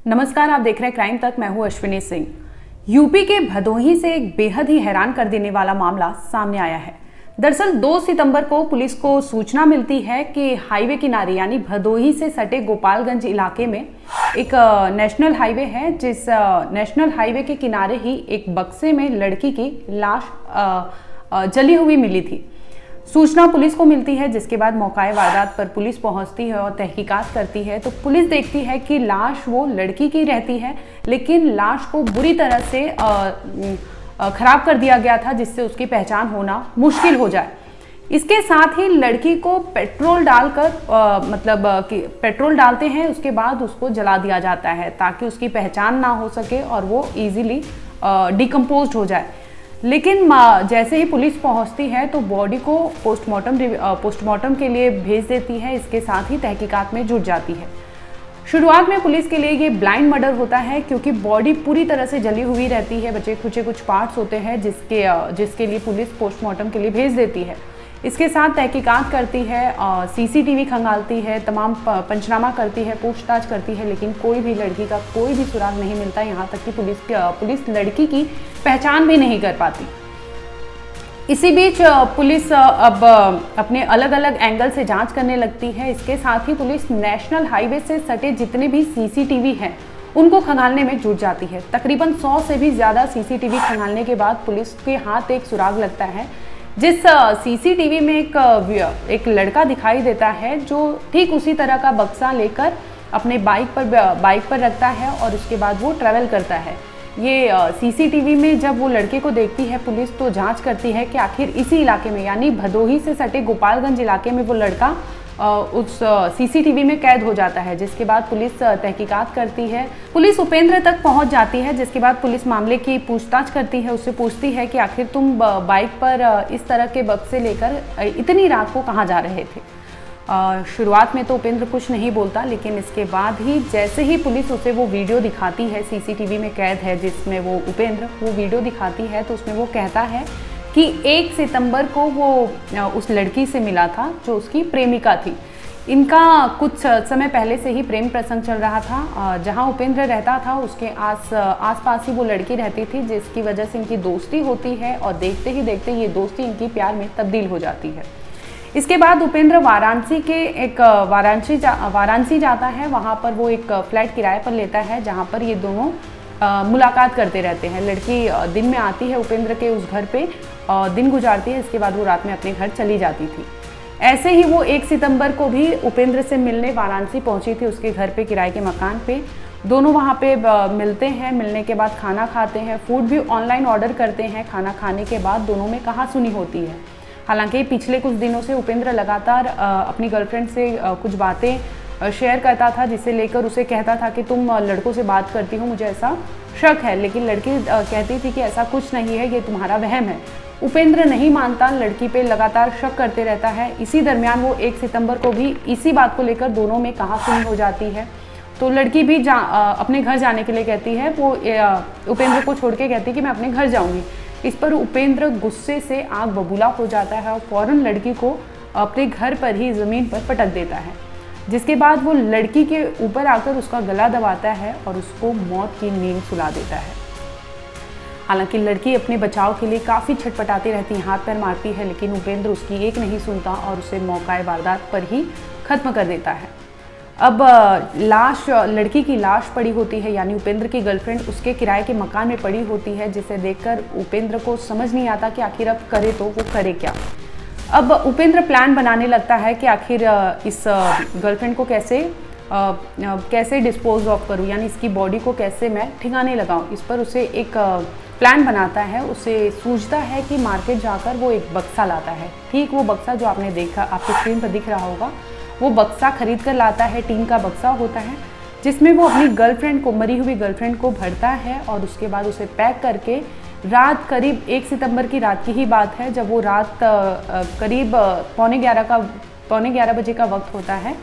नमस्कार, आप देख रहे हैं क्राइम तक। मैं हूं अश्विनी सिंह। यूपी के भदोही से एक बेहद ही हैरान कर देने वाला मामला सामने आया है। दरअसल 2 सितंबर को पुलिस को सूचना मिलती है कि हाईवे किनारे यानी भदोही से सटे गोपालगंज इलाके में एक नेशनल हाईवे है, जिस नेशनल हाईवे के किनारे ही एक बक्से में लड़की की लाश जली हुई मिली थी। सूचना पुलिस को मिलती है, जिसके बाद मौकाए वारदात पर पुलिस पहुंचती है और तहकीकात करती है। तो पुलिस देखती है कि लाश वो लड़की की रहती है, लेकिन लाश को बुरी तरह से खराब कर दिया गया था, जिससे उसकी पहचान होना मुश्किल हो जाए। इसके साथ ही लड़की को पेट्रोल डालकर पेट्रोल डालते हैं, उसके बाद उसको जला दिया जाता है ताकि उसकी पहचान ना हो सके और वो इजीली डिकम्पोज हो जाए। लेकिन जैसे ही पुलिस पहुंचती है तो बॉडी को पोस्टमार्टम के लिए भेज देती है। इसके साथ ही तहकीकात में जुट जाती है। शुरुआत में पुलिस के लिए ये ब्लाइंड मर्डर होता है, क्योंकि बॉडी पूरी तरह से जली हुई रहती है, बचे खुचे कुछ पार्ट्स होते हैं जिसके लिए पुलिस पोस्टमार्टम के लिए भेज देती है। इसके साथ तहकीकात करती है, सीसीटीवी खंगालती है, तमाम पंचनामा करती है, पूछताछ करती है, लेकिन कोई भी लड़की का कोई भी सुराग नहीं मिलता। यहाँ तक कि पुलिस लड़की की पहचान भी नहीं कर पाती। इसी बीच पुलिस अब अपने अलग अलग एंगल से जांच करने लगती है। इसके साथ ही पुलिस नेशनल हाईवे से सटे जितने भी सीसीटीवी हैं उनको खंगालने में जुट जाती है। तकरीबन 100 से भी ज़्यादा सीसीटीवी खंगालने के बाद पुलिस के हाथ एक सुराग लगता है, जिस सीसीटीवी में एक लड़का दिखाई देता है जो ठीक उसी तरह का बक्सा लेकर अपने बाइक पर रखता है और उसके बाद वो ट्रैवल करता है। ये सीसीटीवी में जब वो लड़के को देखती है पुलिस, तो जांच करती है कि आखिर इसी इलाके में यानी भदोही से सटे गोपालगंज इलाके में वो लड़का उस सीसीटीवी में कैद हो जाता है। जिसके बाद पुलिस तहकीकात करती है। पुलिस उपेंद्र तक पहुंच जाती है, जिसके बाद पुलिस मामले की पूछताछ करती है। उससे पूछती है कि आखिर तुम बाइक पर इस तरह के बक्से लेकर इतनी रात को कहाँ जा रहे थे। शुरुआत में तो उपेंद्र कुछ नहीं बोलता, लेकिन इसके बाद ही जैसे ही पुलिस उसे वो वीडियो दिखाती है, सीसीटीवी में कैद है जिसमें वो उपेंद्र वो वीडियो दिखाती है, तो उसमें वो कहता है कि 1 सितंबर को वो उस लड़की से मिला था जो उसकी प्रेमिका थी। इनका कुछ समय पहले से ही प्रेम प्रसंग चल रहा था। जहां उपेंद्र रहता था उसके आस-पास ही वो लड़की रहती थी, जिसकी वजह से इनकी दोस्ती होती है और देखते ही देखते ये दोस्ती इनकी प्यार में तब्दील हो जाती है। इसके बाद उपेंद्र वाराणसी जाता है। वहाँ पर वो एक फ्लैट किराए पर लेता है, जहाँ पर ये दोनों मुलाकात करते रहते हैं। लड़की दिन में आती है उपेंद्र के उस घर पे, दिन गुजारती है। इसके बाद वो रात में अपने घर चली जाती थी। ऐसे ही वो 1 सितंबर को भी उपेंद्र से मिलने वाराणसी पहुंची थी, उसके घर पे किराए के मकान पे। दोनों वहाँ पे मिलते हैं। मिलने के बाद खाना खाते हैं, फूड भी ऑनलाइन ऑर्डर करते हैं। खाना खाने के बाद दोनों में कहासुनी होती है। हालांकि पिछले कुछ दिनों से उपेंद्र लगातार अपनी गर्लफ्रेंड से कुछ बातें शेयर करता था, जिसे लेकर उसे कहता था कि तुम लड़कों से बात करती हो, मुझे ऐसा शक है। लेकिन लड़की कहती थी कि ऐसा कुछ नहीं है, ये तुम्हारा वहम है। उपेंद्र नहीं मानता, लड़की पे लगातार शक करते रहता है। इसी दरमियान वो 1 सितंबर को भी इसी बात को लेकर दोनों में कहासुनी हो जाती है। तो लड़की भी अपने घर जाने के लिए कहती है। वो उपेंद्र को छोड़ के कहती है कि मैं अपने घर जाऊँगी। इस पर उपेंद्र गुस्से से आग बबूला हो जाता है और फौरन लड़की को अपने घर पर ही ज़मीन पर पटक देता है, जिसके बाद वो लड़की के ऊपर आकर उसका गला दबाता है और उसको मौत की नींद सुला देता है। हालांकि लड़की अपने बचाव के लिए काफ़ी छटपटाती रहती है, हाथ पैर मारती है, लेकिन उपेंद्र उसकी एक नहीं सुनता और उसे मौकाए वारदात पर ही ख़त्म कर देता है। अब लड़की की लाश पड़ी होती है, यानी उपेंद्र की गर्लफ्रेंड उसके किराए के मकान में पड़ी होती है, जिसे देखकर उपेंद्र को समझ नहीं आता कि आखिर अब करे तो वो करे क्या। अब उपेंद्र प्लान बनाने लगता है कि आखिर इस गर्लफ्रेंड को कैसे डिस्पोज ऑफ करूँ, यानी इसकी बॉडी को कैसे मैं ठिकाने लगाऊँ। इस पर उसे एक प्लान बनाता है। उसे सूझता है कि मार्केट जाकर वो एक बक्सा लाता है। ठीक वो बक्सा जो आपने देखा, आपकी स्क्रीन पर दिख रहा होगा, वो बक्सा खरीद कर लाता है। टीन का बक्सा होता है, जिसमें वो अपनी गर्लफ्रेंड को, मरी हुई गर्लफ्रेंड को भरता है और उसके बाद उसे पैक करके रात करीब 1 सितंबर की रात की ही बात है, जब वो रात करीब पौने 11 बजे का वक्त होता है।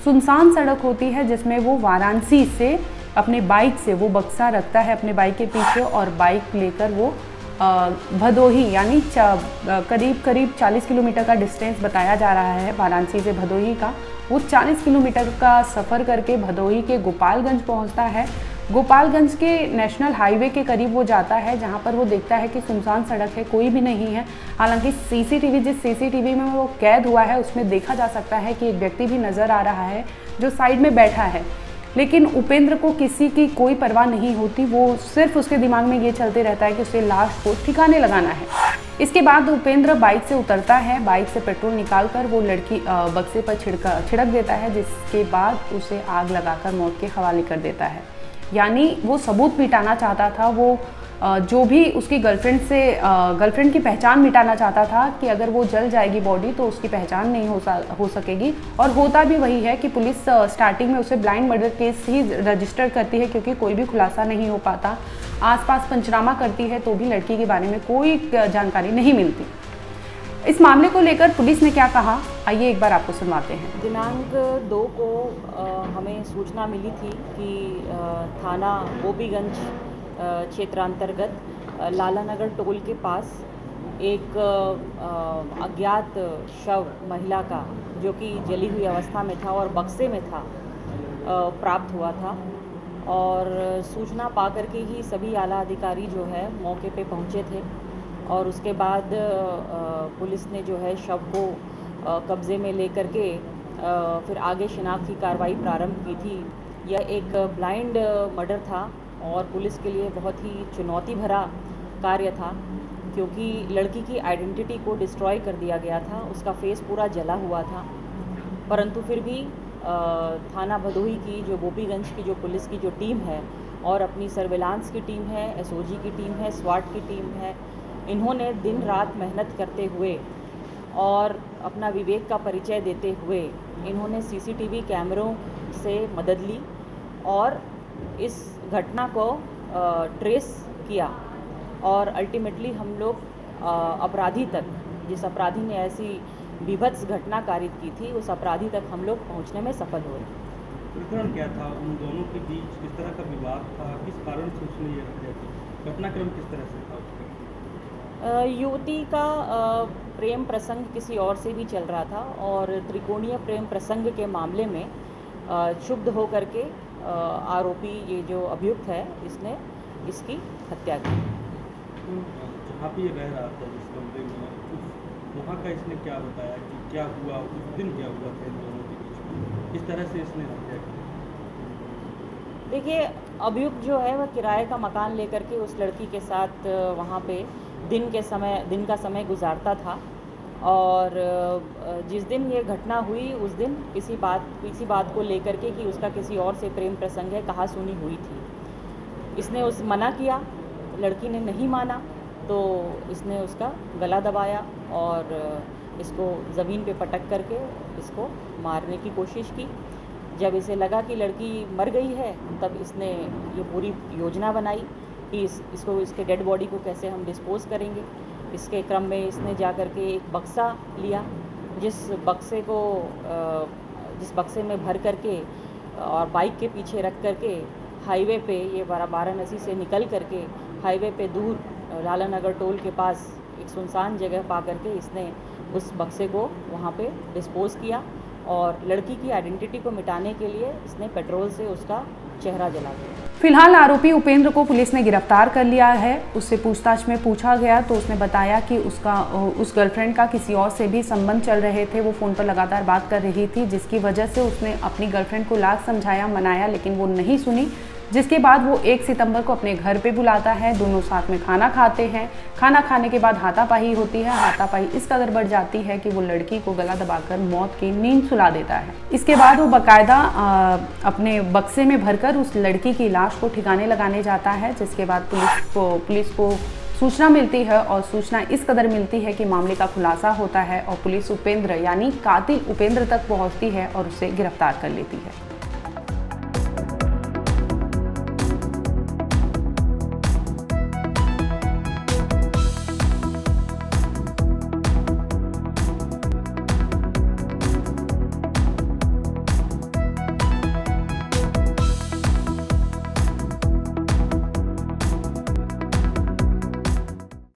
सुनसान सड़क होती है, जिसमें वो वाराणसी से अपने बाइक से वो बक्सा रखता है अपने बाइक के पीछे और बाइक लेकर वो भदोही यानी करीब 40 किलोमीटर का डिस्टेंस बताया जा रहा है वाराणसी से भदोही का। वो 40 किलोमीटर का सफ़र करके भदोही के गोपालगंज पहुंचता है। गोपालगंज के नेशनल हाईवे के करीब वो जाता है, जहां पर वो देखता है कि सुनसान सड़क है, कोई भी नहीं है। हालांकि जिस सीसीटीवी में वो कैद हुआ है उसमें देखा जा सकता है कि एक व्यक्ति भी नज़र आ रहा है जो साइड में बैठा है, लेकिन उपेंद्र को किसी की कोई परवाह नहीं होती। वो सिर्फ उसके दिमाग में ये चलते रहता है कि उसे लाश को ठिकाने लगाना है। इसके बाद उपेंद्र बाइक से उतरता है, बाइक से पेट्रोल निकालकर वो लड़की बक्से पर छिड़क देता है, जिसके बाद उसे आग लगाकर मौत के हवाले कर देता है। यानी वो सबूत मिटाना चाहता था, वो जो भी उसकी गर्लफ्रेंड की पहचान मिटाना चाहता था कि अगर वो जल जाएगी बॉडी तो उसकी पहचान नहीं हो सकेगी। और होता भी वही है कि पुलिस स्टार्टिंग में उसे ब्लाइंड मर्डर केस ही रजिस्टर करती है, क्योंकि कोई भी खुलासा नहीं हो पाता। आसपास पंचनामा करती है तो भी लड़की के बारे में कोई जानकारी नहीं मिलती। इस मामले को लेकर पुलिस ने क्या कहा, आइए एक बार आपको सुनवाते हैं। दिनांक 2 को हमें सूचना मिली थी कि थाना गोपीगंज क्षेत्र अंतर्गत लालानगर टोल के पास एक अज्ञात शव महिला का, जो कि जली हुई अवस्था में था और बक्से में था, प्राप्त हुआ था। और सूचना पाकर के ही सभी आला अधिकारी जो है मौके पे पहुंचे थे और उसके बाद पुलिस ने जो है शव को कब्ज़े में लेकर के फिर आगे शिनाख्त की कार्रवाई प्रारंभ की थी। यह एक ब्लाइंड मर्डर था और पुलिस के लिए बहुत ही चुनौती भरा कार्य था, क्योंकि लड़की की आइडेंटिटी को डिस्ट्रॉय कर दिया गया था, उसका फेस पूरा जला हुआ था। परंतु फिर भी थाना भदोही की जो गोपीगंज की जो पुलिस की जो टीम है और अपनी सर्विलांस की टीम है, एसओजी की टीम है, स्वाट की टीम है, इन्होंने दिन रात मेहनत करते हुए और अपना विवेक का परिचय देते हुए इन्होंने सीसीटीवी कैमरों से मदद ली और इस घटना को ट्रेस किया और अल्टीमेटली हम लोग अपराधी तक, जिस अपराधी ने ऐसी बीभत्स घटना कारित की थी, उस अपराधी तक हम लोग पहुंचने में सफल हुए। प्रकरण क्या था, उन दोनों के बीच किस तरह का विवाद था, किस कारण से उसने ये हत्या की, घटनाक्रम किस तरह से था उसका? युवती का प्रेम प्रसंग किसी और से भी चल रहा था और त्रिकोणीय प्रेम प्रसंग के मामले में क्षुब्ध होकर के आरोपी, ये जो अभियुक्त है, इसने इसकी हत्या की। जहाँ पे ये रह रहा था जिस कमरे में, वहाँ का इसने क्या बताया कि क्या हुआ, उस दिन क्या हुआ था इन दोनों के बीच, किस तरह से इसने हत्या की? देखिए, अभियुक्त जो है वह किराए का मकान लेकर के उस लड़की के साथ वहाँ पे दिन का समय गुजारता था और जिस दिन ये घटना हुई उस दिन किसी बात को लेकर के कि उसका किसी और से प्रेम प्रसंग है, कहा सुनी हुई थी। इसने मना किया, लड़की ने नहीं माना, तो इसने उसका गला दबाया और इसको ज़मीन पे पटक करके इसको मारने की कोशिश की। जब इसे लगा कि लड़की मर गई है, तब इसने ये पूरी योजना बनाई कि इसको इसके डेड बॉडी को कैसे हम डिस्पोज़ करेंगे। इसके क्रम में इसने जा कर के एक बक्सा लिया, जिस बक्से में भर करके और बाइक के पीछे रख करके हाईवे पे, ये वाराणसी से निकल करके हाईवे पे दूर लालानगर टोल के पास एक सुनसान जगह पा करके इसने उस बक्से को वहाँ पे डिस्पोज़ किया और लड़की की आइडेंटिटी को मिटाने के लिए इसने पेट्रोल से उसका चेहरा जला दिया। फिलहाल आरोपी उपेंद्र को पुलिस ने गिरफ्तार कर लिया है। उससे पूछताछ में पूछा गया तो उसने बताया कि उस गर्लफ्रेंड का किसी और से भी संबंध चल रहे थे। वो फ़ोन पर लगातार बात कर रही थी, जिसकी वजह से उसने अपनी गर्लफ्रेंड को लाख समझाया, मनाया, लेकिन वो नहीं सुनी। जिसके बाद वो 1 सितंबर को अपने घर पे बुलाता है, दोनों साथ में खाना खाते हैं। खाना खाने के बाद हाथापाई होती है। हाथापाई इस कदर बढ़ जाती है कि वो लड़की को गला दबाकर मौत की नींद सुला देता है। इसके बाद वो बाकायदा अपने बक्से में भरकर उस लड़की की लाश को ठिकाने लगाने जाता है, जिसके बाद पुलिस को सूचना मिलती है और सूचना इस कदर मिलती है कि मामले का खुलासा होता है और पुलिस उपेंद्र यानी कातिल उपेंद्र तक पहुंचती है और उसे गिरफ्तार कर लेती है।